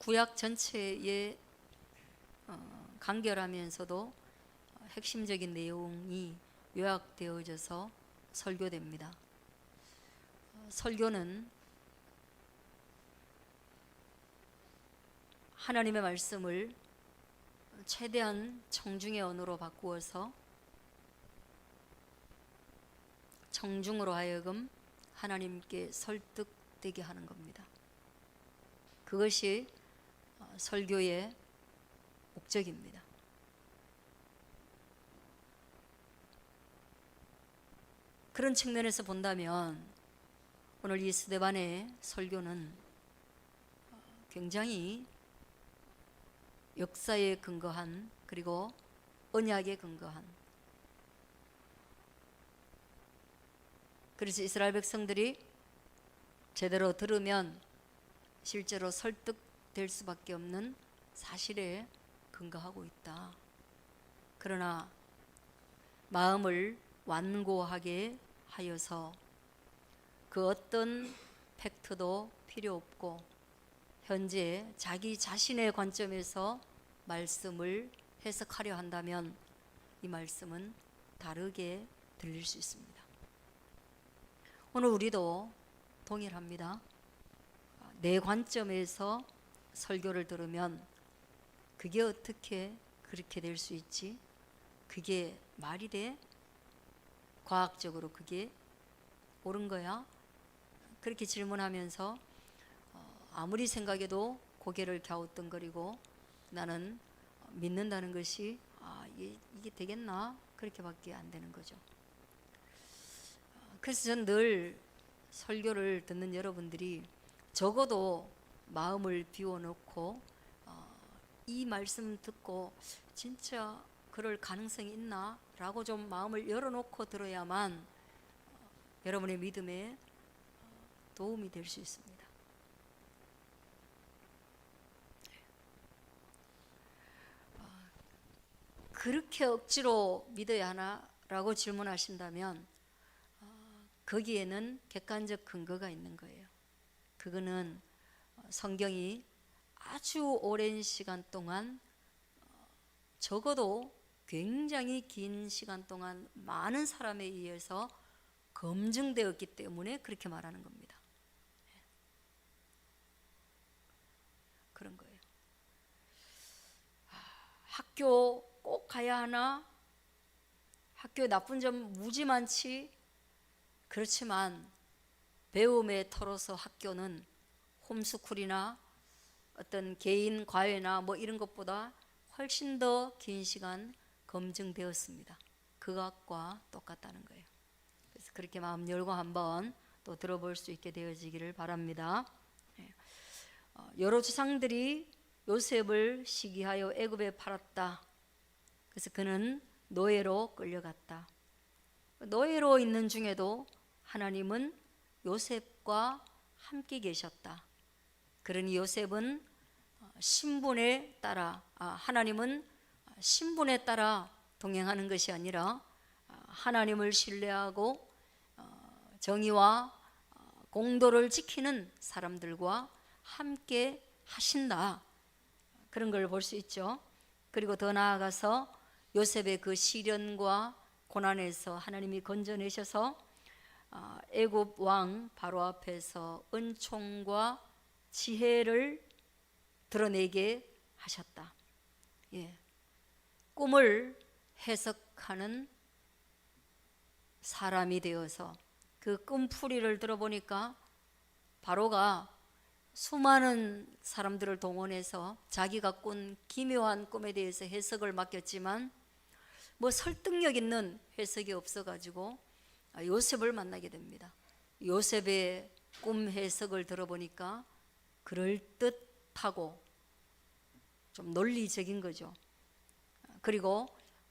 구약 전체에 간결하면서도 핵심적인 내용이 요약되어져서 설교됩니다. 설교는 하나님의 말씀을 최대한 청중의 언어로 바꾸어서 청중으로 하여금 하나님께 설득되게 하는 겁니다. 그것이 설교의 목적입니다. 그런 측면에서 본다면 오늘 이 스데반의 설교는 굉장히 역사에 근거한, 그리고 언약에 근거한, 그래서 이스라엘 백성들이 제대로 들으면 실제로 설득될 수밖에 없는 사실에 근거하고 있다. 그러나 마음을 완고하게 하여서 그 어떤 팩트도 필요 없고 현재 자기 자신의 관점에서 말씀을 해석하려 한다면 이 말씀은 다르게 들릴 수 있습니다. 오늘 우리도 동일합니다. 내 관점에서 설교를 들으면 그게 어떻게 그렇게 될 수 있지? 그게 말이 돼? 과학적으로 그게 옳은 거야? 그렇게 질문하면서 아무리 생각해도 고개를 갸우뚱거리고 나는 믿는다는 것이 이게 되겠나? 그렇게밖에 안 되는 거죠. 그래서 전 늘 설교를 듣는 여러분들이 적어도 마음을 비워놓고 이 말씀 듣고 진짜 그럴 가능성이 있나? 라고 좀 마음을 열어놓고 들어야만 여러분의 믿음에 도움이 될 수 있습니다. 그렇게 억지로 믿어야 하나? 라고 질문하신다면 거기에는 객관적 근거가 있는 거예요. 그거는 성경이 아주 오랜 시간 동안, 적어도 굉장히 긴 시간 동안 많은 사람에 의해서 검증되었기 때문에 그렇게 말하는 겁니다. 그런 거예요. 학교 꼭 가야 하나? 학교에 나쁜 점 무지 많지? 그렇지만 배움의 터로서 학교는 홈스쿨이나 어떤 개인 과외나 이런 것보다 훨씬 더 긴 시간 검증되었습니다. 그것과 똑같다는 거예요. 그래서 그렇게 마음 열고 한번 또 들어볼 수 있게 되어지기를 바랍니다. 여러 조상들이 요셉을 시기하여 애굽에 팔았다. 그래서 그는 노예로 끌려갔다. 노예로 있는 중에도 하나님은 요셉과 함께 계셨다. 그러니 요셉은 신분에 따라, 하나님은 신분에 따라 동행하는 것이 아니라 하나님을 신뢰하고 정의와 공도를 지키는 사람들과 함께 하신다. 그런 걸 볼 수 있죠. 그리고 더 나아가서 요셉의 그 시련과 고난에서 하나님이 건져내셔서 애굽 왕 바로 앞에서 은총과 지혜를 드러내게 하셨다. 꿈을 해석하는 사람이 되어서 그 꿈풀이를 들어보니까 바로가 수많은 사람들을 동원해서 자기가 꾼 기묘한 꿈에 대해서 해석을 맡겼지만 설득력 있는 해석이 없어가지고 요셉을 만나게 됩니다. 요셉의 꿈 해석을 들어보니까 그럴듯하고 좀 논리적인 거죠. 그리고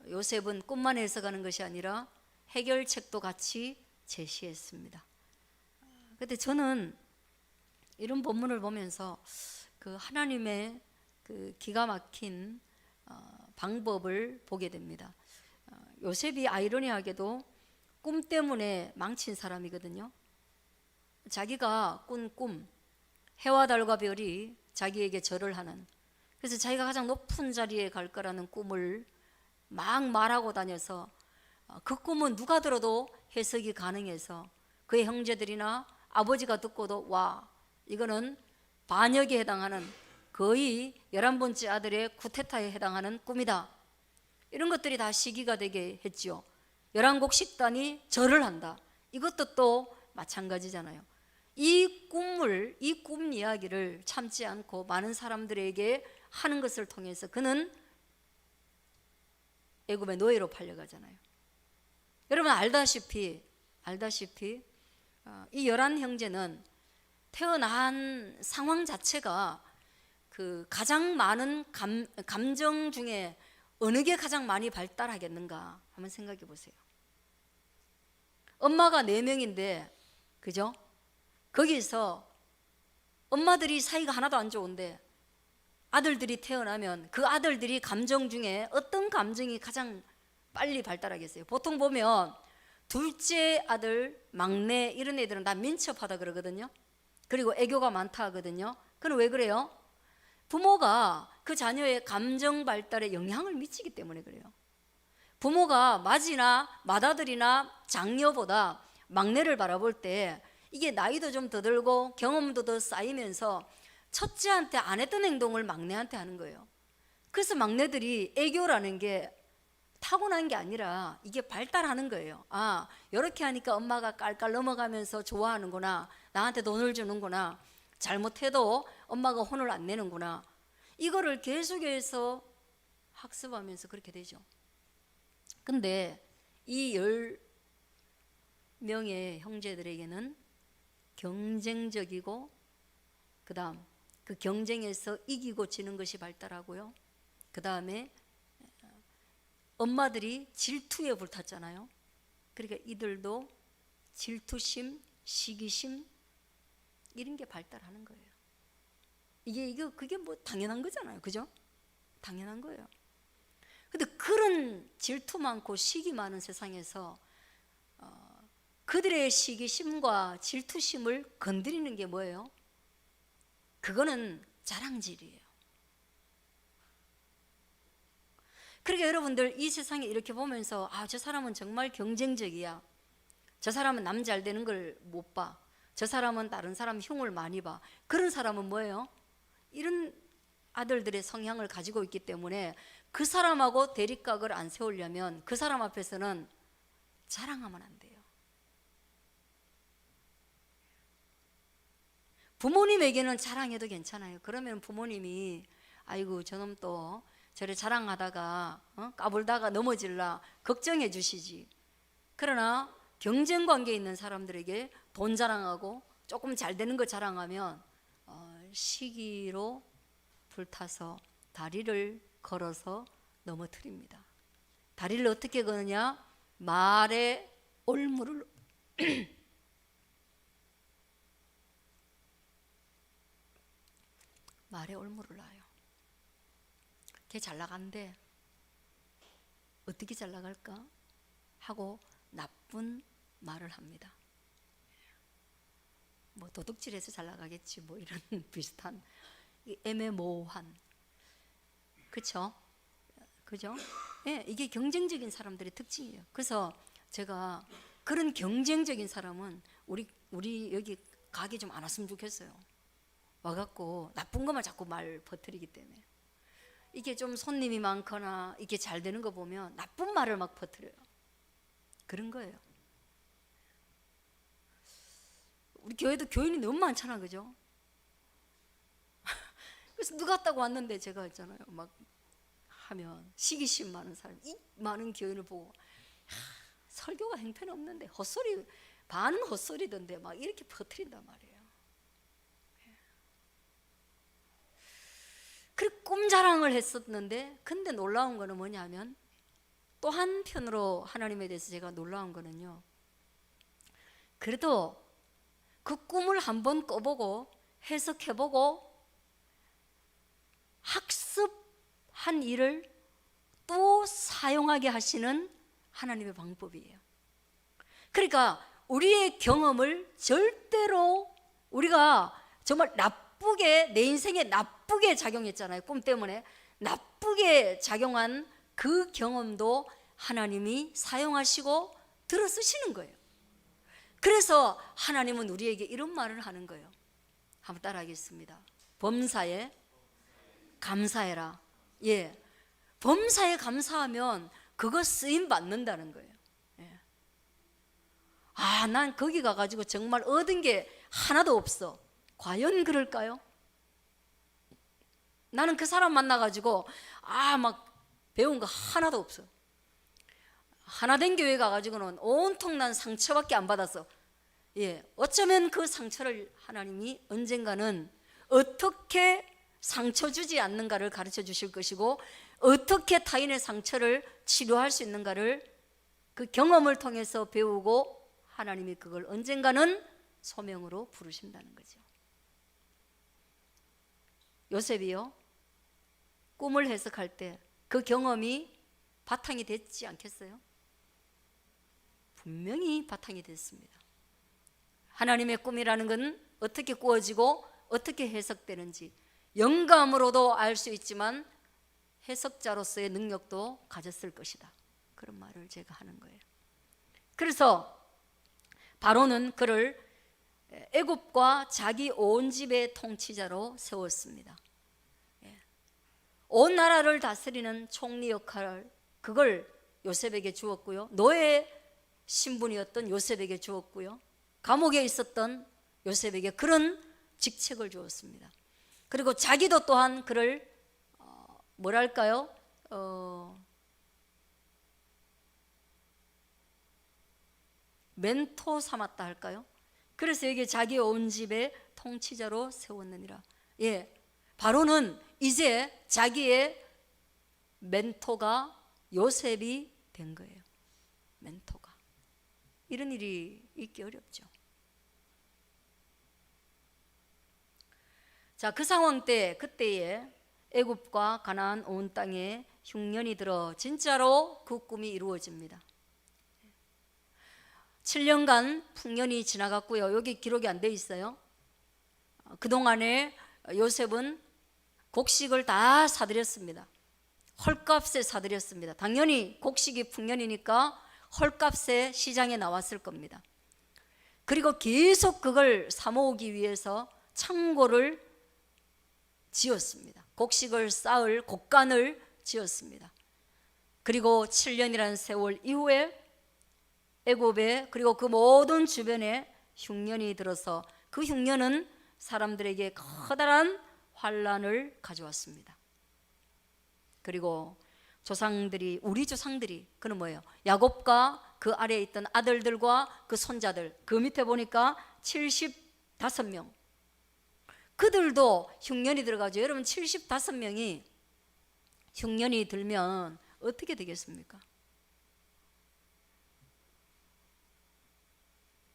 요셉은 꿈만 해석하는 것이 아니라 해결책도 같이 제시했습니다. 그런데 저는 이런 본문을 보면서 그 하나님의 그 기가 막힌 방법을 보게 됩니다. 요셉이 아이러니하게도 꿈 때문에 망친 사람이거든요. 자기가 꾼 꿈, 해와 달과 별이 자기에게 절을 하는, 그래서 자기가 가장 높은 자리에 갈 거라는 꿈을 막 말하고 다녀서 그 꿈은 누가 들어도 해석이 가능해서 그의 형제들이나 아버지가 듣고도 와, 이거는 반역에 해당하는, 거의 11번째 아들의 쿠데타에 해당하는 꿈이다, 이런 것들이 다 시기가 되게 했지요. 11곡 식단이 절을 한다, 이것도 또 마찬가지잖아요. 이 꿈 이야기를 참지 않고 많은 사람들에게 하는 것을 통해서 그는 애굽의 노예로 팔려가잖아요. 여러분 알다시피 이 11형제는 태어난 상황 자체가 그 가장 많은 감정 중에 어느 게 가장 많이 발달하겠는가 한번 생각해 보세요. 엄마가 4명인데, 그죠? 거기서 엄마들이 사이가 하나도 안 좋은데 아들들이 태어나면 그 아들들이 감정 중에 어떤 감정이 가장 빨리 발달하겠어요? 보통 보면 둘째 아들, 막내 이런 애들은 다 민첩하다 그러거든요. 그리고 애교가 많다 하거든요. 그럼 왜 그래요? 부모가 그 자녀의 감정 발달에 영향을 미치기 때문에 그래요. 부모가 맏이나 맏아들이나 장녀보다 막내를 바라볼 때 이게 나이도 좀 더 들고 경험도 더 쌓이면서 첫째한테 안 했던 행동을 막내한테 하는 거예요. 그래서 막내들이 애교라는 게 타고난 게 아니라 이게 발달하는 거예요. 아, 이렇게 하니까 엄마가 깔깔 넘어가면서 좋아하는구나, 나한테 돈을 주는구나, 잘못해도 엄마가 혼을 안 내는구나, 이거를 계속해서 학습하면서 그렇게 되죠. 근데 이 10명의 형제들에게는 경쟁적이고, 그 다음 그 경쟁에서 이기고 지는 것이 발달하고요, 그 다음에 엄마들이 질투에 불탔잖아요. 그러니까 이들도 질투심, 시기심 이런 게 발달하는 거예요. 그게 뭐 당연한 거잖아요, 그죠? 당연한 거예요. 근데 그런 질투 많고 시기 많은 세상에서 그들의 시기심과 질투심을 건드리는 게 뭐예요? 그거는 자랑질이에요. 그러니까 여러분들 이 세상에 이렇게 보면서 아, 저 사람은 정말 경쟁적이야, 저 사람은 남 잘 되는 걸 못 봐, 저 사람은 다른 사람 흉을 많이 봐, 그런 사람은 뭐예요? 이런 아들들의 성향을 가지고 있기 때문에 그 사람하고 대립각을 안 세우려면 그 사람 앞에서는 자랑하면 안 돼요. 부모님에게는 자랑해도 괜찮아요. 그러면 부모님이 아이고 저놈 또 저래 자랑하다가 까불다가 넘어질라 걱정해 주시지. 그러나 경쟁 관계에 있는 사람들에게 돈 자랑하고 조금 잘 되는 거 자랑하면 시기로 불타서 다리를 걸어서 넘어뜨립니다. 다리를 어떻게 거느냐? 말에 올무를 말에 올무를 놔요. 걔 잘 나간대, 어떻게 잘 나갈까 하고 나쁜 말을 합니다. 뭐 도둑질해서 잘 나가겠지, 뭐 이런 비슷한 애매모호한, 그렇죠? 그죠? 예, 이게 경쟁적인 사람들의 특징이에요. 그래서 제가 그런 경쟁적인 사람은 우리 여기 가게 좀 안 왔으면 좋겠어요. 와갖고 나쁜 것만 자꾸 말 퍼뜨리기 때문에. 이게 좀 손님이 많거나 이게 잘 되는 거 보면 나쁜 말을 막 퍼뜨려요. 그런 거예요. 우리 교회도 교인이 너무 많잖아, 그죠? 그래서 누가 왔다고 왔는데 제가 있잖아요, 막 하면 시기심 많은 사람, 이 많은 교인을 보고 설교가 형편없는데 헛소리, 반은 헛소리던데 막 이렇게 퍼뜨린단 말이에요. 그리고 꿈자랑을 했었는데, 근데 놀라운 거는 뭐냐면 또 한편으로 하나님에 대해서 제가 놀라운 거는요, 그래도 그 꿈을 한번 꿔보고 해석해보고 학습한 일을 또 사용하게 하시는 하나님의 방법이에요. 그러니까 우리의 경험을 절대로 우리가 정말 나쁜 나쁘게, 내 인생에 나쁘게 작용했잖아요. 꿈 때문에 나쁘게 작용한 그 경험도 하나님이 사용하시고 들어 쓰시는 거예요. 그래서 하나님은 우리에게 이런 말을 하는 거예요. 한번 따라하겠습니다. 범사에 감사해라. 예, 범사에 감사하면 그거 쓰임 받는다는 거예요. 예. 아, 난 거기 가가지고 정말 얻은 게 하나도 없어. 과연 그럴까요? 나는 그 사람 만나가지고 막 배운 거 하나도 없어. 하나된 교회 가가지고는 온통 난 상처밖에 안 받았어. 예, 어쩌면 그 상처를 하나님이 언젠가는 어떻게 상처 주지 않는가를 가르쳐 주실 것이고, 어떻게 타인의 상처를 치료할 수 있는가를 그 경험을 통해서 배우고, 하나님이 그걸 언젠가는 소명으로 부르신다는 거죠. 요셉이요, 꿈을 해석할 때 그 경험이 바탕이 됐지 않겠어요? 분명히 바탕이 됐습니다. 하나님의 꿈이라는 건 어떻게 꾸어지고 어떻게 해석되는지 영감으로도 알 수 있지만 해석자로서의 능력도 가졌을 것이다. 그런 말을 제가 하는 거예요. 그래서 바로는 그를 애굽과 자기 온 집의 통치자로 세웠습니다. 온 나라를 다스리는 총리 역할, 그걸 요셉에게 주었고요. 노예 신분이었던 요셉에게 주었고요. 감옥에 있었던 요셉에게 그런 직책을 주었습니다. 그리고 자기도 또한 그를 뭐랄까요? 멘토 삼았다 할까요? 그래서 여기 자기 온 집의 통치자로 세웠느니라. 예, 바로는 이제 자기의 멘토가 요셉이 된 거예요. 멘토가. 이런 일이 있기 어렵죠. 자, 그 상황 때, 그때에 애굽과 가나안 온 땅에 흉년이 들어 진짜로 그 꿈이 이루어집니다. 7년간 풍년이 지나갔고요. 여기 기록이 안 돼 있어요. 그동안에 요셉은 곡식을 다 사들였습니다. 헐값에 사들였습니다. 당연히 곡식이 풍년이니까 헐값에 시장에 나왔을 겁니다. 그리고 계속 그걸 사모으기 위해서 창고를 지었습니다. 곡식을 쌓을 곡간을 지었습니다. 그리고 7년이라는 세월 이후에 애굽에, 그리고 그 모든 주변에 흉년이 들어서 그 흉년은 사람들에게 커다란 환란을 가져왔습니다. 그리고 조상들이, 우리 조상들이, 그는 뭐예요? 야곱과 그 아래에 있던 아들들과 그 손자들, 그 밑에 보니까 75명, 그들도 흉년이 들어가죠. 여러분, 75명이 흉년이 들면 어떻게 되겠습니까?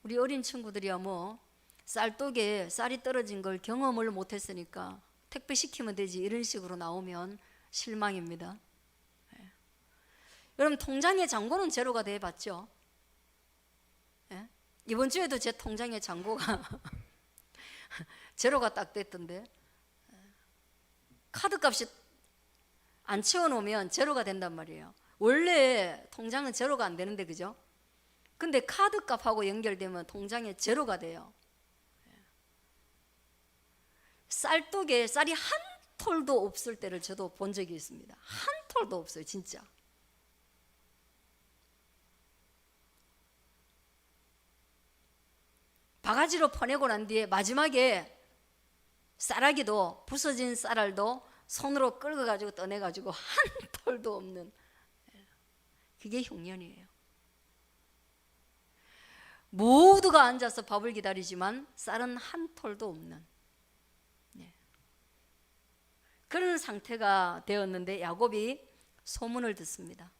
우리 어린 친구들이야 뭐 쌀독에 쌀이 떨어진 걸 경험을 못했으니까 택배 시키면 되지, 이런 식으로 나오면 실망입니다. 예. 여러분, 통장의 잔고는 제로가 돼봤죠? 예? 이번 주에도 제 통장의 잔고가 제로가 딱 됐던데, 카드값이 안 채워놓으면 제로가 된단 말이에요. 원래 통장은 제로가 안 되는데, 그죠? 근데 카드값하고 연결되면 통장에 제로가 돼요. 쌀독에 쌀이 한 톨도 없을 때를 저도 본 적이 있습니다. 한 톨도 없어요, 진짜. 바가지로 퍼내고 난 뒤에 마지막에 쌀아기도, 부서진 쌀알도 손으로 끌어가지고 떠내가지고 한 톨도 없는, 그게 흉년이에요. 모두가 앉아서 밥을 기다리지만 쌀은 한 톨도 없는, 그런 상태가 되었는데 야곱이 소문을 듣습니다.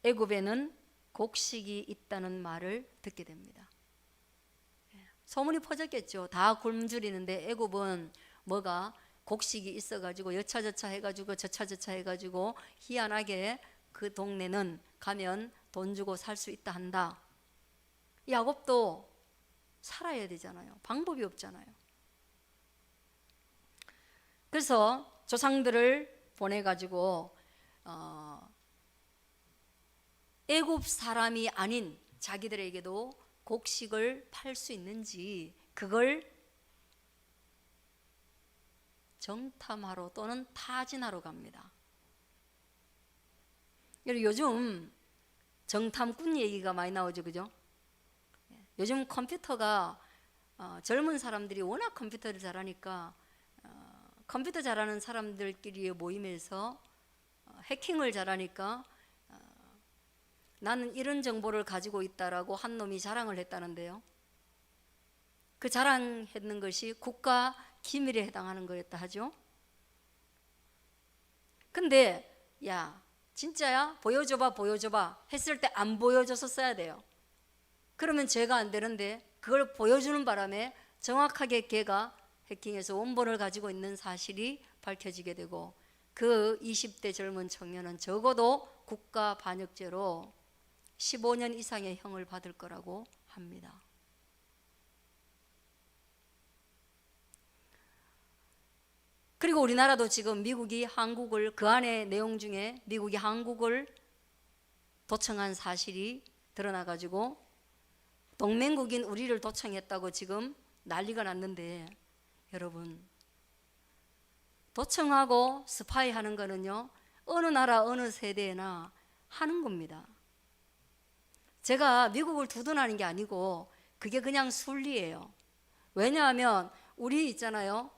애굽에는 곡식이 있다는 말을 듣게 됩니다. 소문이 퍼졌겠죠. 다 굶주리는데 애굽은 뭐가 곡식이 있어가지고 여차저차 해가지고 저차저차 해가지고 희한하게 그 동네는 가면 돈 주고 살 수 있다 한다. 야곱도 살아야 되잖아요. 방법이 없잖아요. 그래서 조상들을 보내가지고 애굽 사람이 아닌 자기들에게도 곡식을 팔 수 있는지 그걸 정탐하러 또는 타진하러 갑니다. 요즘 정탐꾼 얘기가 많이 나오죠, 그죠? 요즘 컴퓨터가 젊은 사람들이 워낙 컴퓨터를 잘하니까 컴퓨터 잘하는 사람들끼리의 모임에서 해킹을 잘하니까 나는 이런 정보를 가지고 있다라고 한 놈이 자랑을 했다는데요. 그 자랑했는 것이 국가 기밀에 해당하는 거였다 하죠. 근데 야 진짜야? 보여줘봐 보여줘봐 했을 때 안 보여줘서 써야 돼요. 그러면 죄가 안 되는데 그걸 보여주는 바람에 정확하게 걔가 해킹해서 원본을 가지고 있는 사실이 밝혀지게 되고 그 20대 젊은 청년은 적어도 국가 반역죄로 15년 이상의 형을 받을 거라고 합니다. 그리고 우리나라도 지금 미국이 한국을 그 안에 내용 중에 미국이 한국을 도청한 사실이 드러나가지고 동맹국인 우리를 도청했다고 지금 난리가 났는데 여러분 도청하고 스파이 하는 거는요 어느 나라 어느 세대나 하는 겁니다. 제가 미국을 두둔하는 게 아니고 그게 그냥 순리예요. 왜냐하면 우리 있잖아요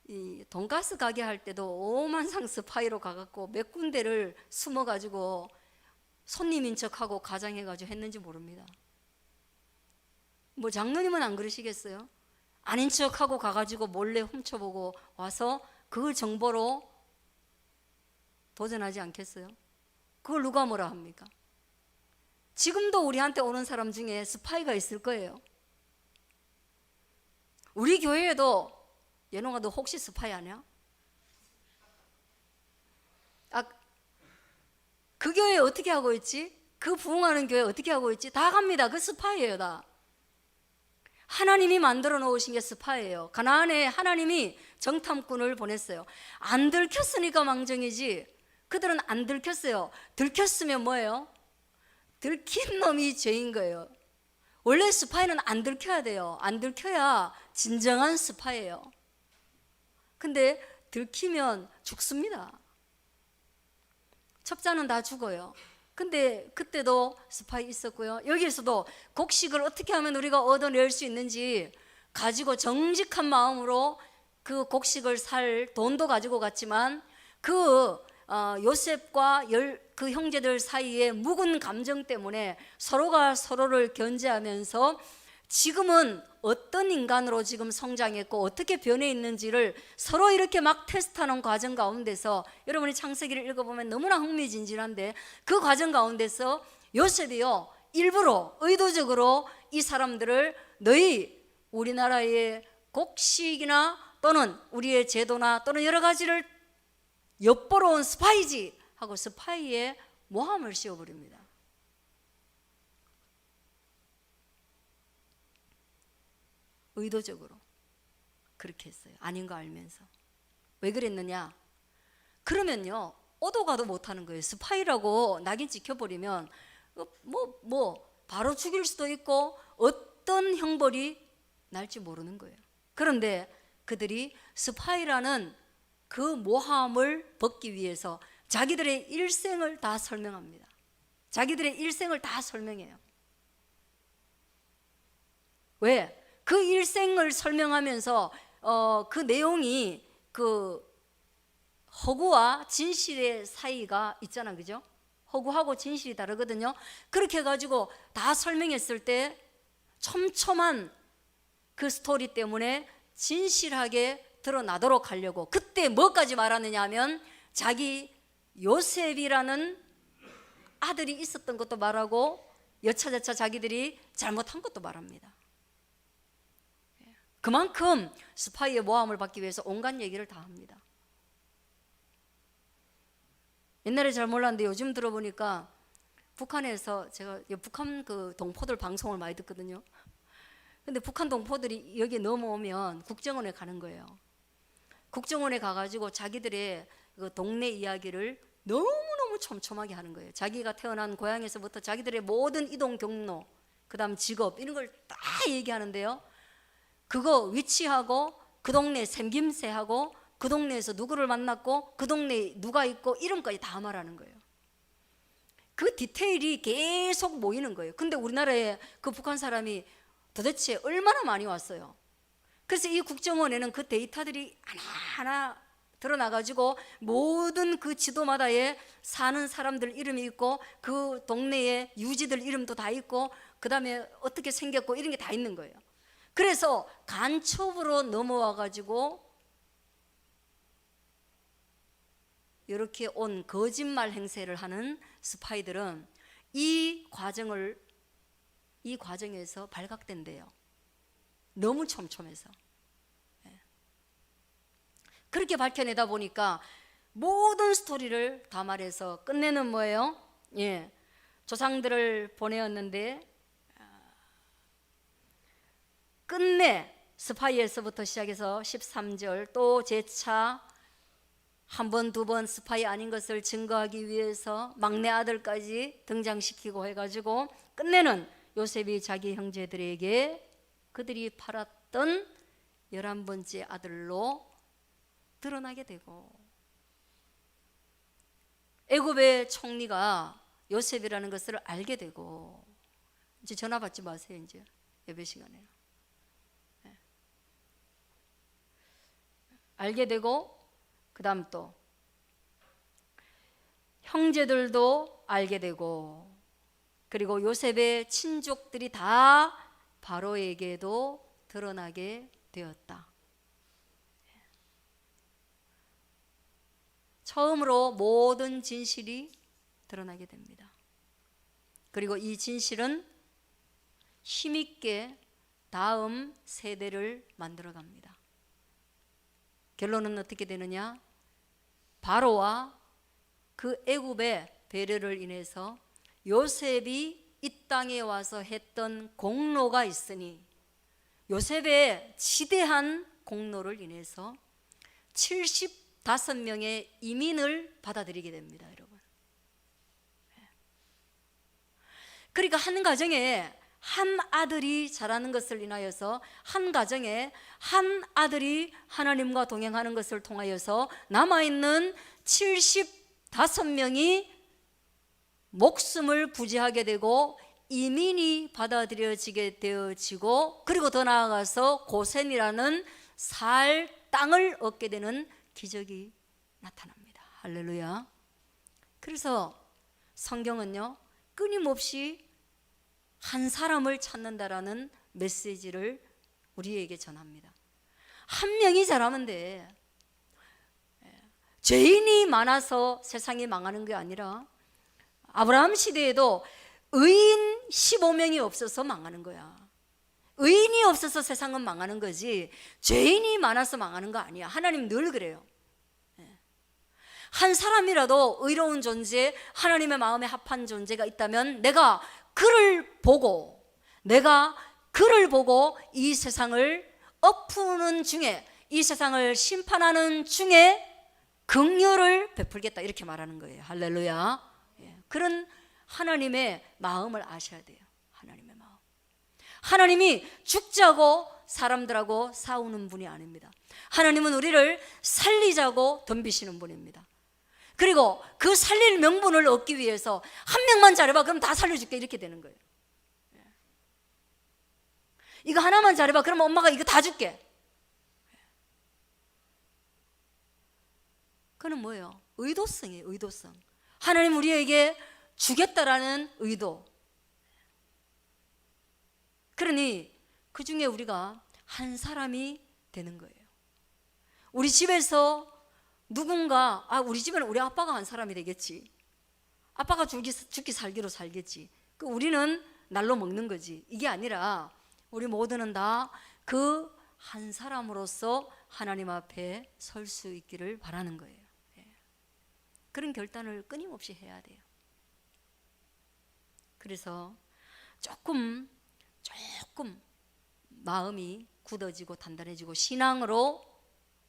이 돈가스 가게 할 때도 오만상 스파이로 가갖고 몇 군데를 숨어가지고 손님인 척하고 가장해가지고 했는지 모릅니다. 뭐 장로님은 안 그러시겠어요? 아닌 척하고 가가지고 몰래 훔쳐보고 와서 그 정보로 도전하지 않겠어요? 그걸 누가 뭐라 합니까? 지금도 우리한테 오는 사람 중에 스파이가 있을 거예요. 우리 교회에도 예농아 너 혹시 스파이 아니야? 그 교회 어떻게 하고 있지? 그 부흥하는 교회 어떻게 하고 있지? 다 갑니다. 그 스파이예요 다. 하나님이 만들어 놓으신 게 스파이예요. 가나안에 하나님이 정탐꾼을 보냈어요. 안 들켰으니까 망정이지 그들은 안 들켰어요. 들켰으면 뭐예요? 들킨 놈이 죄인 거예요. 원래 스파이는 안 들켜야 돼요. 안 들켜야 진정한 스파이예요. 근데 들키면 죽습니다. 첩자는 다 죽어요. 근데 그때도 스파이 있었고요. 여기에서도 곡식을 어떻게 하면 우리가 얻어낼 수 있는지 가지고 정직한 마음으로 그 곡식을 살 돈도 가지고 갔지만 그 요셉과 그 형제들 사이에 묵은 감정 때문에 서로가 서로를 견제하면서 지금은 어떤 인간으로 지금 성장했고 어떻게 변해 있는지를 서로 이렇게 막 테스트하는 과정 가운데서 여러분이 창세기를 읽어보면 너무나 흥미진진한데 그 과정 가운데서 요셉이요 일부러 의도적으로 이 사람들을 너희 우리나라의 곡식이나 또는 우리의 제도나 또는 여러 가지를 엿보러 온 스파이지 하고 스파이의 모함을 씌워버립니다. 의도적으로 그렇게 했어요. 아닌 거 알면서. 왜 그랬느냐? 그러면요 오도 가도 못하는 거예요. 스파이라고 낙인 찍혀버리면 바로 죽일 수도 있고 어떤 형벌이 날지 모르는 거예요. 그런데 그들이 스파이라는 그 모함을 벗기 위해서 자기들의 일생을 다 설명합니다. 자기들의 일생을 다 설명해요. 왜? 그 일생을 설명하면서 그 내용이 그 허구와 진실의 사이가 있잖아, 그죠? 허구하고 진실이 다르거든요. 그렇게 해가지고 다 설명했을 때 촘촘한 그 스토리 때문에 진실하게 드러나도록 하려고 그때 뭐까지 말하느냐 하면 자기 요셉이라는 아들이 있었던 것도 말하고 여차저차 자기들이 잘못한 것도 말합니다. 그만큼 스파이의 모함을 받기 위해서 온갖 얘기를 다 합니다. 옛날에 잘 몰랐는데 요즘 들어보니까 북한에서 제가 북한 그 동포들 방송을 많이 듣거든요. 근데 북한 동포들이 여기 넘어오면 국정원에 가는 거예요. 국정원에 가가지고 자기들의 그 동네 이야기를 너무너무 촘촘하게 하는 거예요. 자기가 태어난 고향에서부터 자기들의 모든 이동 경로, 그 다음 직업 이런 걸 다 얘기하는데요. 그거 위치하고 그 동네 생김새하고 그 동네에서 누구를 만났고 그 동네에 누가 있고 이름까지 다 말하는 거예요. 그 디테일이 계속 모이는 거예요. 근데 우리나라에 그 북한 사람이 도대체 얼마나 많이 왔어요. 그래서 이 국정원에는 그 데이터들이 하나하나 드러나가지고 모든 그 지도마다에 사는 사람들 이름이 있고 그 동네의 유지들 이름도 다 있고 그 다음에 어떻게 생겼고 이런 게 다 있는 거예요. 그래서 간첩으로 넘어와가지고 이렇게 온 거짓말 행세를 하는 스파이들은 이 과정에서 발각된대요. 너무 촘촘해서. 그렇게 밝혀내다 보니까 모든 스토리를 다 말해서 끝내는 뭐예요? 조상들을 보내었는데 끝내 스파이에서부터 시작해서 13절 또 재차 한 번, 두 번 스파이 아닌 것을 증거하기 위해서 막내 아들까지 등장시키고 해가지고 끝내는 요셉이 자기 형제들에게 그들이 팔았던 11번째 아들로 드러나게 되고, 애굽의 총리가 요셉이라는 것을 알게 되고, 이제 전화 받지 마세요. 이제 예배 시간에 알게 되고, 그 다음 또 형제들도 알게 되고, 그리고 요셉의 친족들이 다 바로에게도 드러나게 되었다. 처음으로 모든 진실이 드러나게 됩니다. 그리고 이 진실은 힘있게 다음 세대를 만들어갑니다. 결론은 어떻게 되느냐? 바로와 그 애굽의 배려를 인해서 요셉이 이 땅에 와서 했던 공로가 있으니, 요셉의 지대한 공로를 인해서 75명의 이민을 받아들이게 됩니다, 여러분. 그러니까 한 가정에 한 아들이 자라는 것을 인하여서, 한 가정에 한 아들이 하나님과 동행하는 것을 통하여서 남아있는 75명이 목숨을 부지하게 되고 이민이 받아들여지게 되어지고, 그리고 더 나아가서 고센이라는 살 땅을 얻게 되는 기적이 나타납니다. 할렐루야. 그래서 성경은요, 끊임없이 한 사람을 찾는다라는 메시지를 우리에게 전합니다. 한 명이 잘하면 돼. 죄인이 많아서 세상이 망하는 게 아니라 아브라함 시대에도 의인 15명이 없어서 망하는 거야. 의인이 없어서 세상은 망하는 거지 죄인이 많아서 망하는 거 아니야. 하나님 늘 그래요. 한 사람이라도 의로운 존재, 하나님의 마음에 합한 존재가 있다면 내가 그를 보고 이 세상을 엎으는 중에, 이 세상을 심판하는 중에 긍휼을 베풀겠다, 이렇게 말하는 거예요. 할렐루야. 그런 하나님의 마음을 아셔야 돼요. 하나님의 마음. 하나님이 죽자고 사람들하고 싸우는 분이 아닙니다. 하나님은 우리를 살리자고 덤비시는 분입니다. 그리고 그 살릴 명분을 얻기 위해서 한 명만 잘해봐, 그럼 다 살려줄게, 이렇게 되는 거예요. 이거 하나만 잘해봐, 그럼 엄마가 이거 다 줄게. 그건 뭐예요? 의도성이에요. 의도성. 하나님 우리에게 주겠다라는 의도. 그러니 그 중에 우리가 한 사람이 되는 거예요. 우리 집에서 누군가, 우리 집에는 우리 아빠가 한 사람이 되겠지. 아빠가 죽기 살기로 살겠지. 우리는 날로 먹는 거지. 이게 아니라 우리 모두는 다 그 한 사람으로서 하나님 앞에 설 수 있기를 바라는 거예요. 그런 결단을 끊임없이 해야 돼요. 그래서 조금 마음이 굳어지고 단단해지고 신앙으로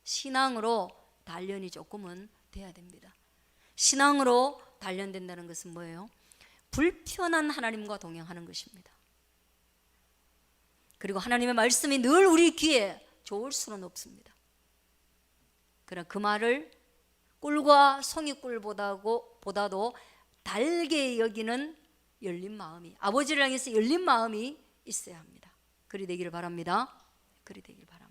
신앙으로 단련이 조금은 돼야 됩니다. 신앙으로 단련된다는 것은 뭐예요? 불편한 하나님과 동행하는 것입니다. 그리고 하나님의 말씀이 늘 우리 귀에 좋을 수는 없습니다. 그러나 그 말을 꿀과 송이꿀보다도 달게 여기는 열린 마음이, 아버지를 향해서 열린 마음이 있어야 합니다. 그리 되기를 바랍니다. 그리 되기를 바랍니다.